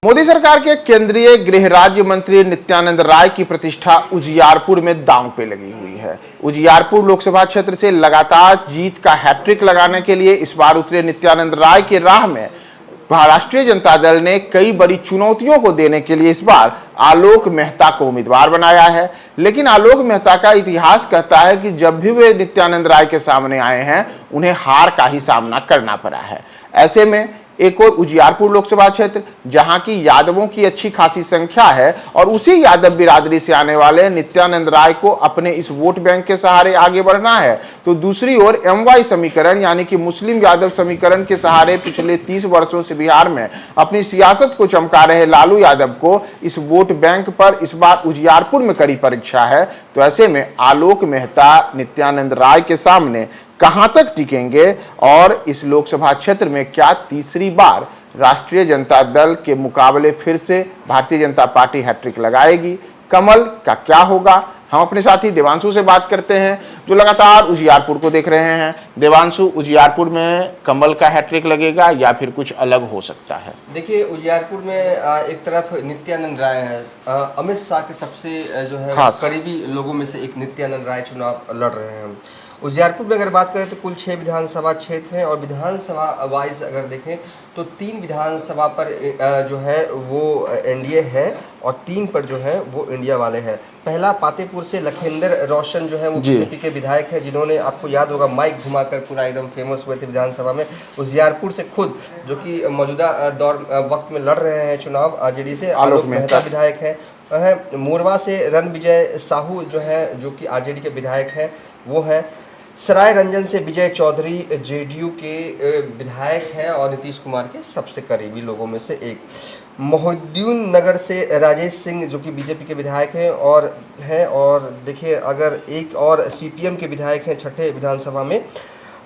मोदी सरकार के केंद्रीय गृह राज्य मंत्री नित्यानंद राय की प्रतिष्ठा उजियारपुर में दांव पे लगी हुई है। उजियारपुर लोकसभा क्षेत्र से लगातार जीत का हैट्रिक लगाने के लिए इस बार उतरे नित्यानंद राय के राह में राष्ट्रीय जनता दल ने कई बड़ी चुनौतियों को देने के लिए इस बार आलोक मेहता को उम्मीदवार बनाया है। लेकिन आलोक मेहता का इतिहास कहता है कि जब भी वे नित्यानंद राय के सामने आए हैं, उन्हें हार का ही सामना करना पड़ा है। ऐसे में एक और उजियारपुर लोकसभा क्षेत्र, जहां की यादवों की अच्छी खासी संख्या है और उसी यादव बिरादरी से आने वाले नित्यानंद राय को अपने इस वोट बैंक के सहारे आगे बढ़ना है, तो दूसरी ओर MY समीकरण यानी कि मुस्लिम यादव समीकरण के सहारे पिछले 30 वर्षों से बिहार में अपनी सियासत को चमका रहे लालू यादव को इस वोट बैंक पर इस बार उजियारपुर में कड़ी परीक्षा है। तो ऐसे में आलोक मेहता नित्यानंद राय के सामने कहां तक टिकेंगे और इस लोकसभा क्षेत्र में क्या तीसरी बार राष्ट्रीय जनता दल के मुकाबले फिर से भारतीय जनता पार्टी हैट्रिक लगाएगी? कमल का क्या होगा? हम अपने साथी देवांशु से बात करते हैं, जो लगातार उजियारपुर को देख रहे हैं। देवांशु, उजियारपुर में कमल का हैट्रिक लगेगा या फिर कुछ अलग हो सकता है? देखिए, उजियारपुर में एक तरफ नित्यानंद राय है, अमित शाह के सबसे जो है करीबी लोगों में से एक नित्यानंद राय चुनाव लड़ रहे हैं। उजियारपुर में अगर बात करें तो कुल 6 विधानसभा क्षेत्र हैं और विधानसभा वाइज अगर देखें तो 3 विधानसभा पर जो है वो NDA है और 3 पर जो है वो इंडिया वाले हैं। पहला पातेपुर से लखेंद्र रोशन जो है वो BJP के विधायक है, जिन्होंने, आपको याद होगा, माइक घुमाकर पूरा एकदम फेमस हुए थे विधानसभा में। उजियारपुर से खुद, जो कि मौजूदा वक्त में लड़ रहे हैं चुनाव RJD से, आलोक मेहता विधायक है। मोरवा से रणविजय साहू जो है, जो कि RJD के विधायक हैं, वो है। सराय रंजन से विजय चौधरी JDU के विधायक हैं और नीतीश कुमार के सबसे करीबी लोगों में से एक। मोहिउद्दीन नगर से राजेश सिंह, जो कि BJP के विधायक हैं और देखिए, अगर एक और CPM के विधायक हैं 6ठे विधानसभा में।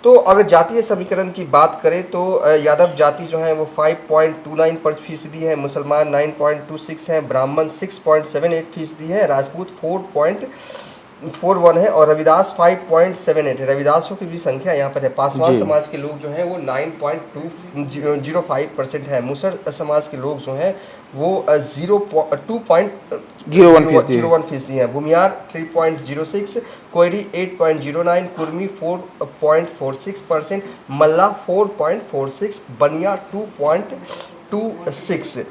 तो अगर जातीय समीकरण की बात करें तो यादव जाति जो है वो 5.29% है, मुसलमान 9.26 हैं, ब्राह्मण 6.78% है, राजपूत 4.41 है और रविदास 5.78 है। रविदासों की भी संख्या यहाँ पर है। पासवान समाज के लोग जो हैं वो 9.205% है। मुसर समाज के लोग जो हैं वो 2.01% है। भूमियार 3.06, कोयरी 8.09, कुर्मी 4.46%, मल्ला 4.46, बनिया 2.26।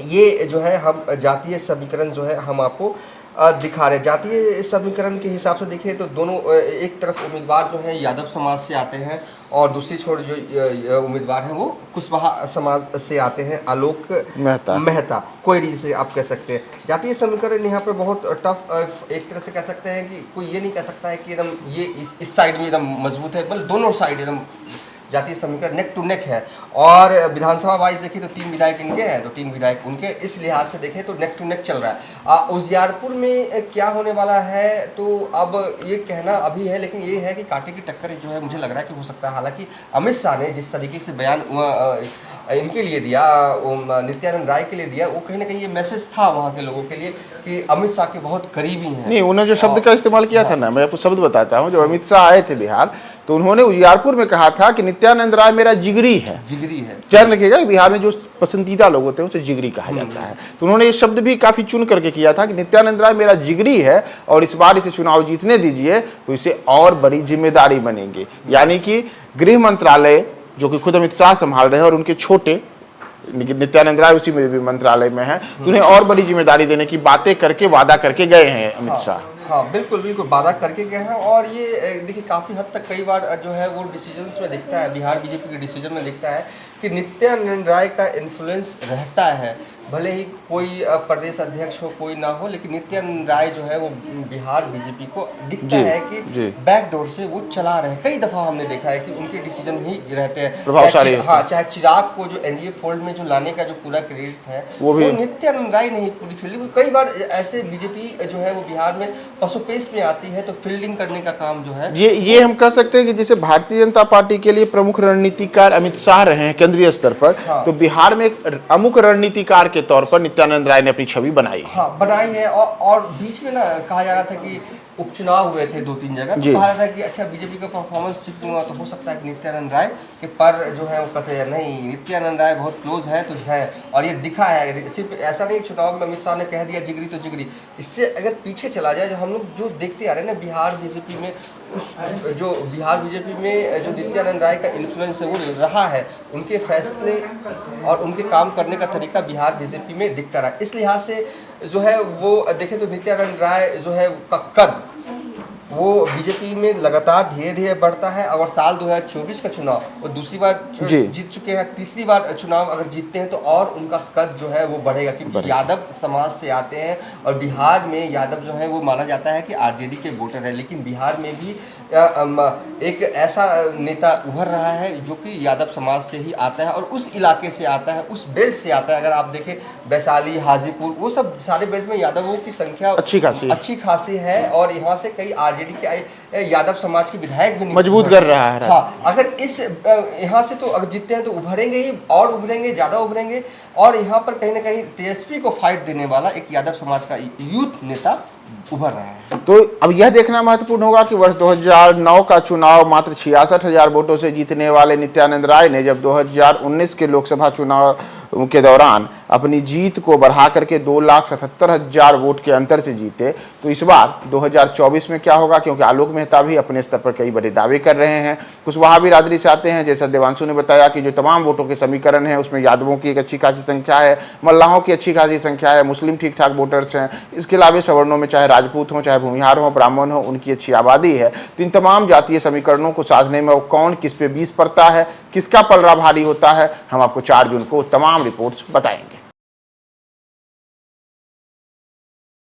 ये जो है हम जातीय समीकरण जो है हम आपको दिखा रहे। जातीय समीकरण के हिसाब से देखें तो दोनों, एक तरफ उम्मीदवार जो हैं यादव समाज से आते हैं और दूसरी छोर जो उम्मीदवार हैं वो कुशवाहा समाज से आते हैं, आलोक मेहता कोयरी से आप कह सकते हैं। जातीय समीकरण यहाँ पे बहुत टफ, एक तरह से कह सकते हैं कि कोई ये नहीं कह सकता है कि एकदम ये इस साइड में एकदम मजबूत है, बल्कि दोनों साइड एकदम जातीय समीकरण नेक टू नेक है। और विधानसभा वाइज देखें तो 3 विधायक इनके हैं तो 3 विधायक उनके, इस लिहाज से देखें तो नेक टू नेक चल रहा है। उजियारपुर में क्या होने वाला है तो अब ये कहना अभी है, लेकिन ये है कि कांटे की टक्कर जो है मुझे लग रहा है कि हो सकता है। हालांकि अमित शाह ने जिस तरीके से बयान इनके लिए दिया, नित्यानंद राय के लिए दिया, वो कहीं ना कहीं ये मैसेज था वहाँ के लोगों के लिए कि अमित शाह के बहुत करीबी हैं। नहीं, उन्होंने जो शब्द का इस्तेमाल किया था ना, मैं आपको शब्द बताता हूँ। जब अमित शाह आए थे बिहार तो उन्होंने उजियारपुर में कहा था कि नित्यानंद राय मेरा जिगरी है। चयन रखिएगा, बिहार में जो पसंदीदा लोग होते हैं उसे जिगरी कहा जाता है। तो उन्होंने ये शब्द भी काफी चुन करके किया था कि नित्यानंद राय मेरा जिगरी है और इस बार इसे चुनाव जीतने दीजिए तो इसे और बड़ी जिम्मेदारी बनेगी। यानी कि गृह मंत्रालय जो कि खुद अमित शाह संभाल रहे हैं और उनके छोटे नित्यानंद राय उसी में भी मंत्रालय में है, तो उन्हें और बड़ी जिम्मेदारी देने की बातें करके, वादा करके गए हैं अमित शाह। हाँ, बिल्कुल वादा करके गए हैं। और ये देखिए, काफ़ी हद तक कई बार जो है वो डिसीजंस में दिखता है, बिहार BJP के डिसीजन में दिखता है कि नित्यानंद राय का इन्फ्लुएंस रहता है। भले ही कोई प्रदेश अध्यक्ष हो, कोई ना हो, लेकिन नित्यानंद राय जो है वो बिहार BJP को दिखता है कि बैकडोर से वो चला रहे। कई दफ़ा हमने देखा है कि उनके डिसीजन ही रहते हैं प्रभावशाली। हाँ, चाहे चिराग को जो NDA फोल्ड में जो लाने का जो पूरा क्रेडिट है वो नित्यानंद राय नहीं, पूरी फील्डिंग। कई बार ऐसे BJP जो है वो बिहार में पसोपेश में आती है तो फील्डिंग करने का काम जो है ये हम कह सकते हैं कि जैसे भारतीय जनता पार्टी के लिए प्रमुख रणनीतिकार अमित शाह रहे हैं केंद्रीय स्तर पर, तो बिहार में एक प्रमुख रणनीतिकार के तौर पर नित्यानंद राय ने अपनी छवि बनाई है। हाँ, बनाई है। और बीच में ना कहा जा रहा था कि उपचुनाव हुए थे 2-3 जगह, तो कहा था कि अच्छा बीजेपी का परफॉर्मेंस ठीक नहीं हुआ तो हो सकता है कि नित्यानंद राय के पर जो है वो कहते हैं नहीं, नित्यानंद राय बहुत क्लोज है तो है, और ये दिखा है। सिर्फ ऐसा नहीं चुनाव में अमित शाह ने कह दिया जिगरी तो जिगरी। इससे अगर पीछे चला जाए, जो हम लोग जो देखते आ रहे हैं ना बिहार बीजेपी में, जो बिहार बीजेपी में जो नित्यानंद राय का इन्फ्लुएंस है वो रहा है, उनके फैसले और उनके काम करने का तरीका बिहार बीजेपी में दिखता रहा। इस लिहाज से जो है वो देखें तो नित्यानंद राय जो है का कद वो बीजेपी में लगातार धीरे धीरे बढ़ता है। और साल 2024 का चुनाव वो दूसरी बार जीत चुके हैं, तीसरी बार चुनाव अगर जीतते हैं तो और उनका कद जो है वो बढ़ेगा, क्योंकि यादव समाज से आते हैं और बिहार में यादव जो है वो माना जाता है कि आरजेडी के वोटर है। लेकिन बिहार में भी एक ऐसा नेता उभर रहा है जो कि यादव समाज से ही आता है और उस इलाके से आता है, उस बेल्ट से आता है। अगर आप देखें वैशाली, हाजीपुर, वो सब सारे बेल्ट में यादवों की संख्या अच्छी खासी है और यहाँ से कई आरजेडी के यादव समाज के विधायक भी मजबूत कर रहा है। हाँ, अगर इस यहाँ से तो अगर जीतते हैं तो उभरेंगे ही, और उभरेंगे, ज़्यादा उभरेंगे। और यहाँ पर कहीं ना कहीं तेजस्वी को फाइट देने वाला एक यादव समाज का यूथ नेता उभर रहा है। तो अब यह देखना महत्वपूर्ण होगा कि वर्ष 2009 का चुनाव मात्र 66,000 वोटों से जीतने वाले नित्यानंद राय ने जब 2019 के लोकसभा चुनाव के दौरान अपनी जीत को बढ़ा करके 2,77,000 वोट के अंतर से जीते, तो इस बार 2024 में क्या होगा, क्योंकि आलोक मेहता भी अपने स्तर पर कई बड़े दावे कर रहे हैं। कुशवाहा बिरादरी से आते हैं, जैसा देवांशु ने बताया कि जो तमाम वोटों के समीकरण है उसमें यादवों की एक अच्छी खासी संख्या है, मल्लाहों की अच्छी खासी संख्या है, मुस्लिम ठीक ठाक वोटर्स हैं, इसके अलावा सवर्णों में चाहे राजपूत हों, चाहे भूमिहार हों, ब्राह्मण हो, उनकी अच्छी आबादी है। तो इन तमाम जातीय समीकरणों को साधने में कौन किस पे 20 पड़ता है, किसका पलड़ा भारी होता है, हम आपको 4 जून को तमाम रिपोर्ट्स बताएंगे।